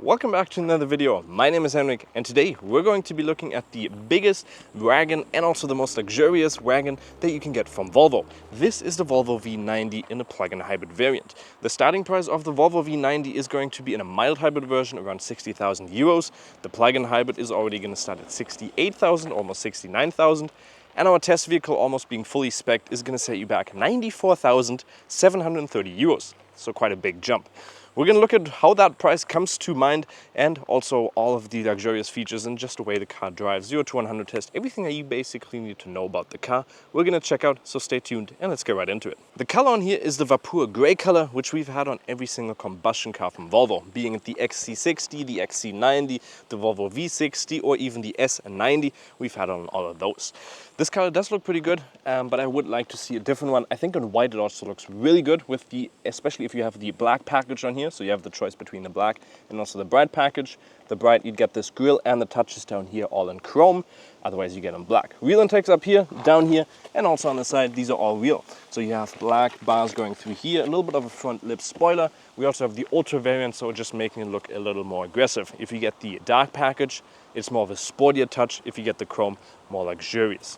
Welcome back to another video. My name is Henrik and today we're going to be looking at the biggest wagon and also the most luxurious wagon that you can get from Volvo. This is the Volvo V90 in a plug-in hybrid variant. The starting price of the Volvo V90 is going to be in a mild hybrid version around 60,000 euros. The plug-in hybrid is already going to start at 68,000, almost 69,000. And our test vehicle, almost being fully spec'd, is going to set you back 94,730 euros. So quite a big jump. We're going to look at how that price comes to mind and also all of the luxurious features and just the way the car drives, 0 to 100 test, everything that you basically need to know about the car. We're going to check out, so stay tuned and let's get right into it. The color on here is the Vapor Grey color, which we've had on every single combustion car from Volvo, being it the XC60, the XC90, the Volvo V60 or even the S90. We've had on all of those. This color does look pretty good, but I would like to see a different one. I think on white it also looks really good, with the, especially if you have the black package on here. So you have the choice between the black and also the bright package. The bright, you'd get this grille and the touches down here all in chrome. Otherwise you get them black. Wheel intakes up here, down here, and also on the side, these are all real. So you have black bars going through here, a little bit of a front lip spoiler. We also have the Ultra variant, so just making it look a little more aggressive. If you get the dark package, it's more of a sportier touch. If you get the chrome, more luxurious.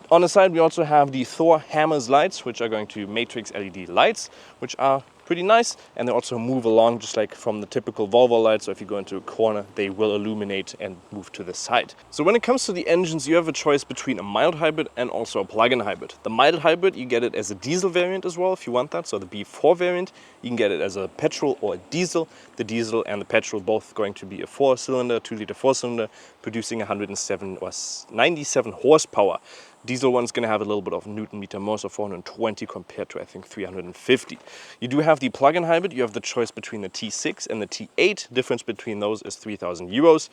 On the side, we also have the Thor Hammers lights, which are going to matrix LED lights, which are pretty nice, and they also move along just like from the typical Volvo lights. So if you go into a corner, they will illuminate and move to the side. So when it comes to the engines, you have a choice between a mild hybrid and also a plug-in hybrid. The mild hybrid, you get it as a diesel variant as well if you want that. So the B4 variant, you can get it as a petrol or a diesel. The diesel and the petrol both going to be a 4-cylinder, 2-liter 4-cylinder, producing 107 or 97 horsepower. Diesel one's going to have a little bit of Newton meter more, so 420 compared to I think 350. You do have the plug-in hybrid. You have the choice between the T6 and the T8. Difference between those is 3,000 euros.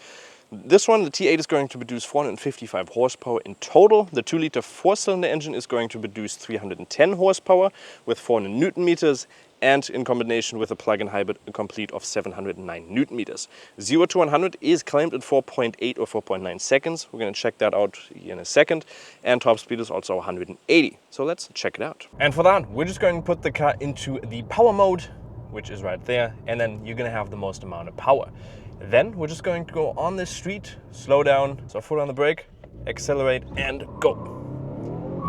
This one, the T8, is going to produce 455 horsepower in total. The 2-liter 4-cylinder engine is going to produce 310 horsepower with 400 Newton meters. And in combination with a plug-in hybrid, a complete of 709 Newton meters. 0 to 100 is claimed at 4.8 or 4.9 seconds. We're going to check that out in a second. And top speed is also 180. So let's check it out. And for that, we're just going to put the car into the power mode, which is right there. And then you're going to have the most amount of power. Then we're just going to go on this street, slow down. So foot on the brake, accelerate and go.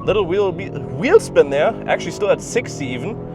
Little wheel spin there, actually still at 60 even.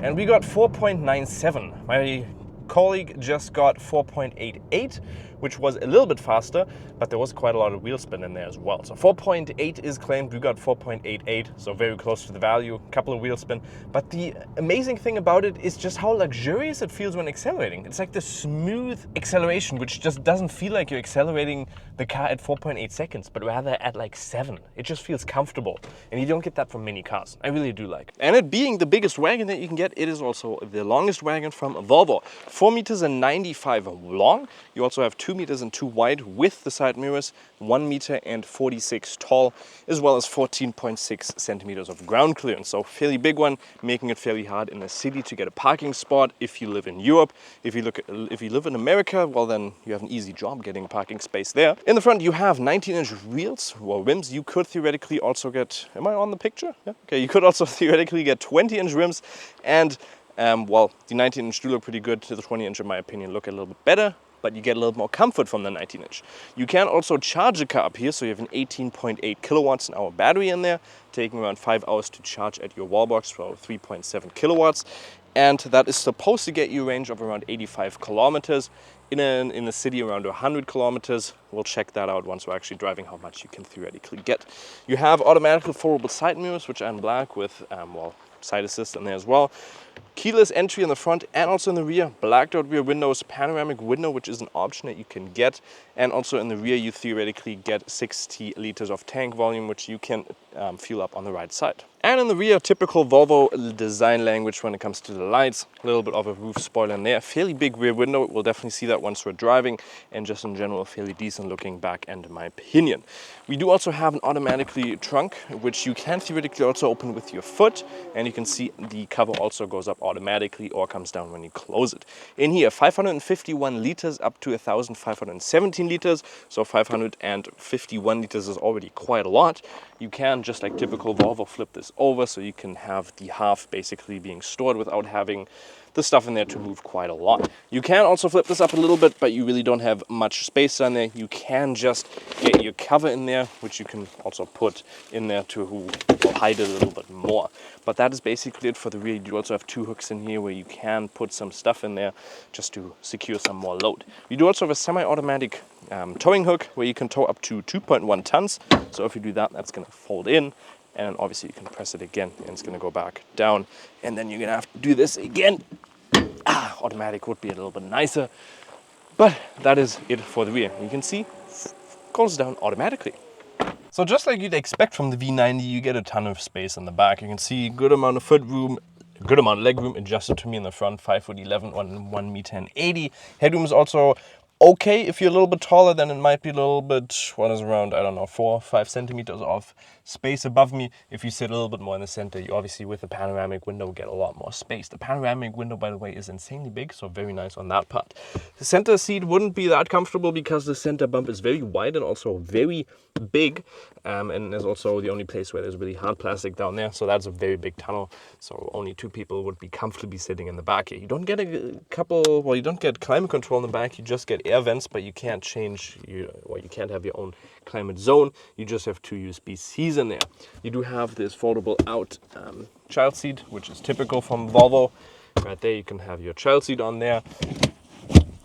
And we got 4.97. My colleague just got 4.88, which was a little bit faster, but there was quite a lot of wheel spin in there as well. So 4.8 is claimed, we got 4.88, so very close to the value, couple of wheel spin. But the amazing thing about it is just how luxurious it feels when accelerating. It's like the smooth acceleration, which just doesn't feel like you're accelerating the car at 4.8 seconds, but rather at like 7. It just feels comfortable, and you don't get that from many cars. I really do like it. And it being the biggest wagon that you can get, it is also the longest wagon from Volvo. 4 meters and 95 long. You also have 2 meters and 2 wide with the side mirrors, 1 meter and 46 tall, as well as 14.6 centimeters of ground clearance. So fairly big one, making it fairly hard in the city to get a parking spot if you live in Europe. If you live in America, well then you have an easy job getting a parking space there. In the front you have 19-inch wheels or rims. You could theoretically also get, am I on the picture? Yeah. Okay, you could also theoretically get 20-inch rims, and well, the 19-inch do look pretty good. The 20-inch, in my opinion, look a little bit better, but you get a little more comfort from the 19-inch. You can also charge the car up here, so you have an 18.8 kilowatts an hour battery in there, taking around 5 hours to charge at your wall box for 3.7 kilowatts. And that is supposed to get you a range of around 85 kilometers. In the city around 100 kilometers. We'll check that out once we're actually driving, how much you can theoretically get. You have automatically foldable side mirrors, which are in black with, well, side assist in there as well. Keyless entry in the front and also in the rear. Blacked out rear windows, panoramic window, which is an option that you can get. And also in the rear, you theoretically get 60 liters of tank volume, which you can fuel up on the right side. And in the rear, typical Volvo design language when it comes to the lights. A little bit of a roof spoiler in there. Fairly big rear window. We'll definitely see that once we're driving. And just in general, a fairly decent looking back end in my opinion. We do also have an automatically trunk, which you can theoretically also open with your foot. And you can see the cover also goes up automatically or comes down when you close it. In here, 551 liters up to 1,517 liters. So 551 liters is already quite a lot. You can, just like typical Volvo, flip this over so you can have the half basically being stored without having the stuff in there to move quite a lot. You can also flip this up a little bit, but you really don't have much space on there. You can just get your cover in there, which you can also put in there to hide it a little bit more. But that is basically it for the rear. You also have two hooks in here where you can put some stuff in there just to secure some more load. You do also have a semi-automatic towing hook where you can tow up to 2.1 tons. So if you do that, that's going to fold in, and then obviously you can press it again and it's going to go back down, and then you're going to have to do this again. Automatic would be a little bit nicer, but that is it for the rear. You can see goes down automatically. So just like you'd expect from the V90, you get a ton of space in the back. You can see good amount of foot room, good amount of leg room adjusted to me in the front, 5'11", on 1 meter and 80. Headroom is also okay if you're a little bit taller, then it might be a little bit, what is around, I don't know, 4 or 5 centimeters of space above me. If you sit a little bit more in the center, you obviously with the panoramic window get a lot more space. The panoramic window, by the way, is insanely big, so very nice on that part. The center seat wouldn't be that comfortable because the center bump is very wide and also very big, and there's also the only place where there's really hard plastic down there, so that's a very big tunnel, so only 2 people would be comfortably sitting in the back here. You don't get you don't get climate control in the back, you just get air vents, but you can't change, you can't have your own climate zone. You just have 2 USB-Cs in there. You do have this foldable out child seat, which is typical from Volvo. Right there, you can have your child seat on there.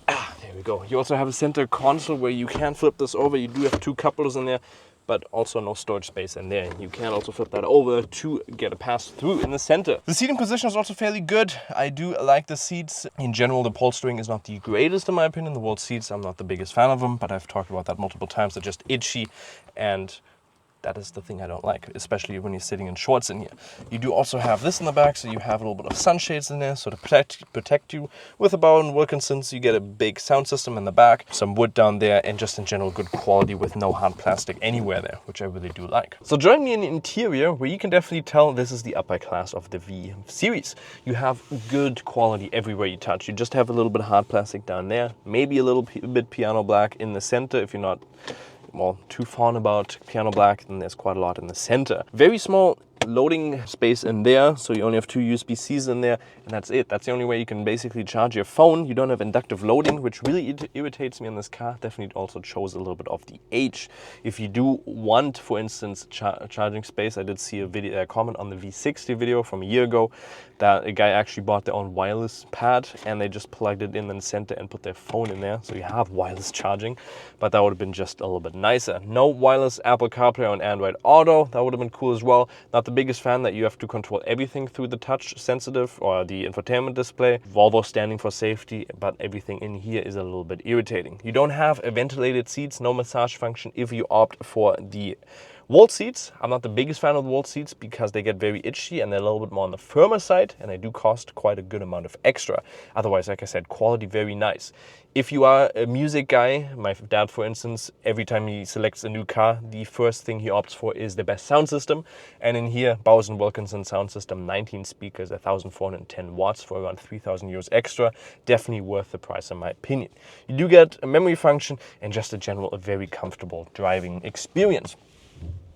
There we go. You also have a center console where you can flip this over. You do have 2 cup holders in there, but also no storage space in there. You can also flip that over to get a pass through in the center. The seating position is also fairly good. I do like the seats. In general, the polstering is not the greatest in my opinion. The Volt seats, I'm not the biggest fan of them, but I've talked about that multiple times. They're just itchy, and that is the thing I don't like, especially when you're sitting in shorts in here. You do also have this in the back, so you have a little bit of sunshades in there, so to protect you. With a Bowen Wilkinsons, you get a big sound system in the back, some wood down there, and just in general good quality with no hard plastic anywhere there, which I really do like. So join me in the interior, where you can definitely tell this is the upper class of the V series. You have good quality everywhere you touch. You just have a little bit of hard plastic down there, maybe a little bit piano black in the center if you're not too fond about piano black, then there's quite a lot in the center. Very small loading space in there, so you only have 2 USB-Cs in there, and that's it. That's the only way you can basically charge your phone. You don't have inductive loading, which really irritates me in this car. Definitely also shows a little bit of the age. If you do want, for instance, charging space, I did see a comment on the V60 video from a year ago that a guy actually bought their own wireless pad and they just plugged it in the center and put their phone in there, so you have wireless charging, but that would have been just a little bit nicer. No wireless Apple CarPlay on Android Auto. That would have been cool as well. Not the biggest fan that you have to control everything through the touch sensitive or the infotainment display. Volvo standing for safety, but everything in here is a little bit irritating. You don't have a ventilated seats, no massage function if you opt for the Volt seats. I'm not the biggest fan of the Volt seats because they get very itchy and they're a little bit more on the firmer side, and they do cost quite a good amount of extra. Otherwise, like I said, quality very nice. If you are a music guy, my dad for instance, every time he selects a new car, the first thing he opts for is the best sound system. And in here, Bowers & Wilkinson sound system, 19 speakers, 1,410 watts for around 3,000 euros extra. Definitely worth the price in my opinion. You do get a memory function and just in general a very comfortable driving experience.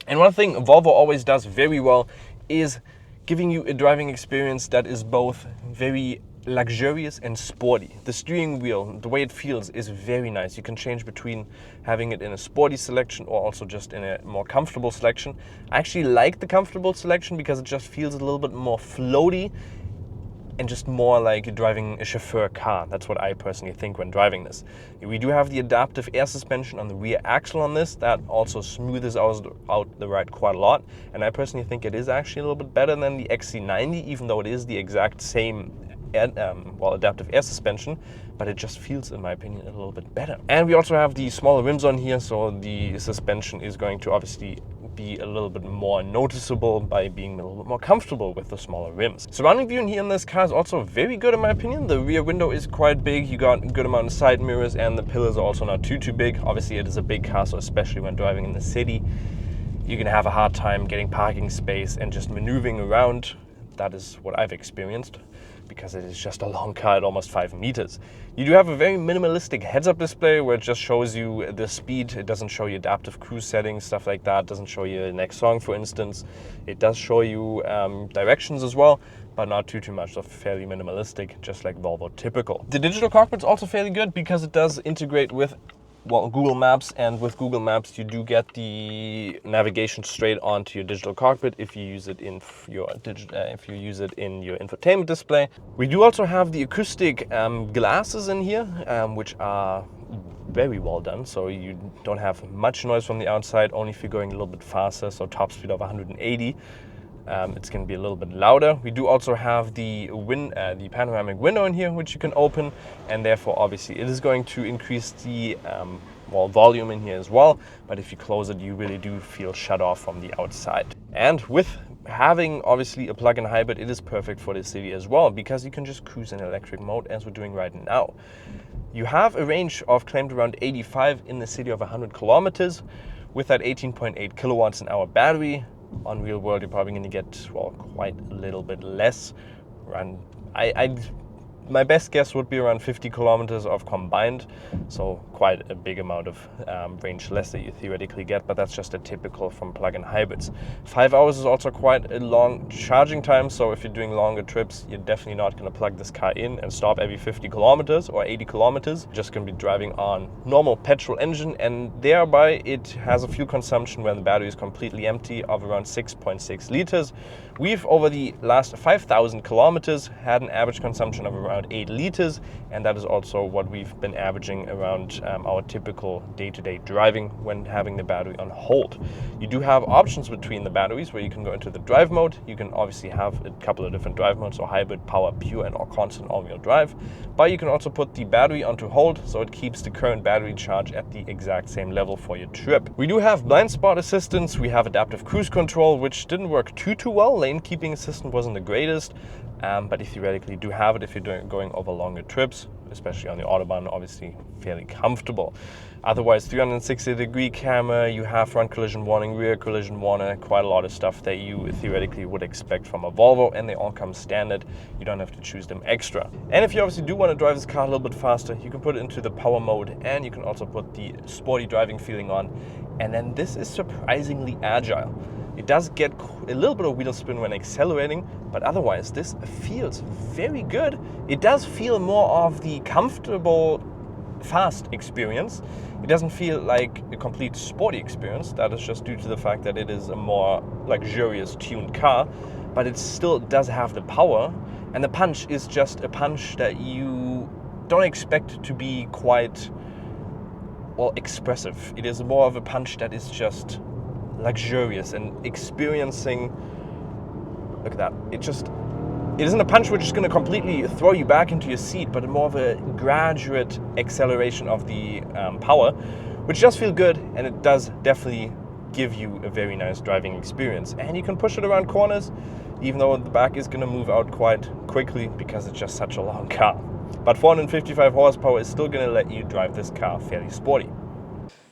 And one thing Volvo always does very well is giving you a driving experience that is both very luxurious and sporty. The steering wheel, the way it feels, is very nice. You can change between having it in a sporty selection or also just in a more comfortable selection. I actually like the comfortable selection because it just feels a little bit more floaty and just more like you're driving a chauffeur car. That's what I personally think when driving this. We do have the adaptive air suspension on the rear axle on this. That also smooths out the ride quite a lot. And I personally think it is actually a little bit better than the XC90, even though it is the exact same adaptive air suspension, but it just feels, in my opinion, a little bit better. And we also have the smaller rims on here, so the suspension is going to obviously be a little bit more noticeable by being a little bit more comfortable with the smaller rims. Surrounding view in here in this car is also very good in my opinion. The rear window is quite big, you got a good amount of side mirrors, and the pillars are also not too big. Obviously it is a big car, so especially when driving in the city, you can have a hard time getting parking space and just maneuvering around. That is what I've experienced, because it is just a long car at almost 5 meters. You do have a very minimalistic heads-up display where it just shows you the speed. It doesn't show you adaptive cruise settings, stuff like that. It doesn't show you the next song, for instance. It does show you directions as well, but not too much, so fairly minimalistic, just like Volvo typical. The digital cockpit's also fairly good because it does integrate with, well, Google Maps, and with Google Maps you do get the navigation straight onto your digital cockpit if you use it in your infotainment display. We do also have the acoustic glasses in here, which are very well done, so you don't have much noise from the outside, only if you're going a little bit faster, so top speed of 180. It's going to be a little bit louder. We do also have the panoramic window in here, which you can open, and therefore obviously it is going to increase the volume in here as well. But if you close it, you really do feel shut off from the outside. And with having obviously a plug-in hybrid, it is perfect for the city as well, because you can just cruise in electric mode as we're doing right now. You have a range of claimed around 85 in the city of 100 kilometers with that 18.8 kilowatts an hour battery. On real world, you're probably going to get, well, quite a little bit less. My best guess would be around 50 kilometers of combined, so quite a big amount of range less that you theoretically get, but that's just a typical from plug-in hybrids. 5 hours is also quite a long charging time, so if you're doing longer trips, you're definitely not going to plug this car in and stop every 50 kilometers or 80 kilometers. You're just going to be driving on normal petrol engine, and thereby it has a fuel consumption when the battery is completely empty of around 6.6 liters. We've, over the last 5,000 kilometers, had an average consumption of around 8 liters, and that is also what we've been averaging around our typical day-to-day driving when having the battery on hold. You do have options between the batteries where you can go into the drive mode. You can obviously have a couple of different drive modes, so hybrid, power, pure, and or constant all-wheel drive. But you can also put the battery onto hold, so it keeps the current battery charge at the exact same level for your trip. We do have blind spot assistance. We have adaptive cruise control, which didn't work too well. Lane keeping assistant wasn't the greatest, but you theoretically do have it if you're going over longer trips, especially on the Autobahn, obviously fairly comfortable. Otherwise, 360-degree camera, you have front collision warning, rear collision warning, quite a lot of stuff that you theoretically would expect from a Volvo, and they all come standard. You don't have to choose them extra. And if you obviously do want to drive this car a little bit faster, you can put it into the power mode, and you can also put the sporty driving feeling on. And then this is surprisingly agile. It does get a little bit of wheel spin when accelerating, but otherwise this feels very good. It does feel more of the comfortable, fast experience. It doesn't feel like a complete sporty experience. That is just due to the fact that it is a more luxurious tuned car, but it still does have the power, and the punch is just a punch that you don't expect to be quite, well, expressive. It is more of a punch that is just luxurious and experiencing. Look at that. It isn't a punch which is going to completely throw you back into your seat, but more of a graduate acceleration of the power, which does feel good, and it does definitely give you a very nice driving experience. And you can push it around corners, even though the back is going to move out quite quickly because it's just such a long car. But 455 horsepower is still going to let you drive this car fairly sporty.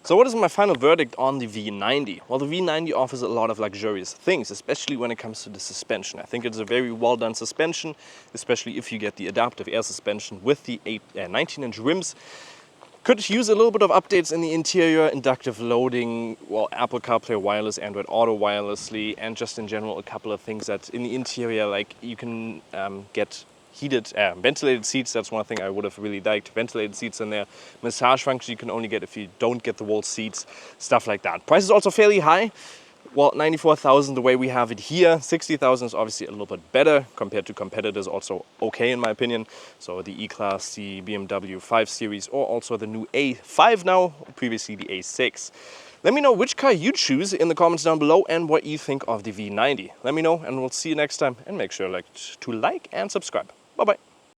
So what is my final verdict on the V90? Well, the V90 offers a lot of luxurious things, especially when it comes to the suspension. I think it's a very well done suspension, especially if you get the adaptive air suspension with the 19-inch rims. Could use a little bit of updates in the interior, inductive loading, well, Apple CarPlay wireless, Android Auto wirelessly, and just in general a couple of things that in the interior, like you can get heated, ventilated seats. That's one thing I would have really liked. Ventilated seats in there. Massage function you can only get if you don't get the wall seats. Stuff like that. Price is also fairly high. Well, 94,000 the way we have it here. 60,000 is obviously a little bit better compared to competitors. Also okay in my opinion. So the E-Class, the BMW 5 Series, or also the new A5 now. Previously the A6. Let me know which car you choose in the comments down below and what you think of the V90. Let me know, and we'll see you next time. And make sure to like and subscribe. Bye-bye.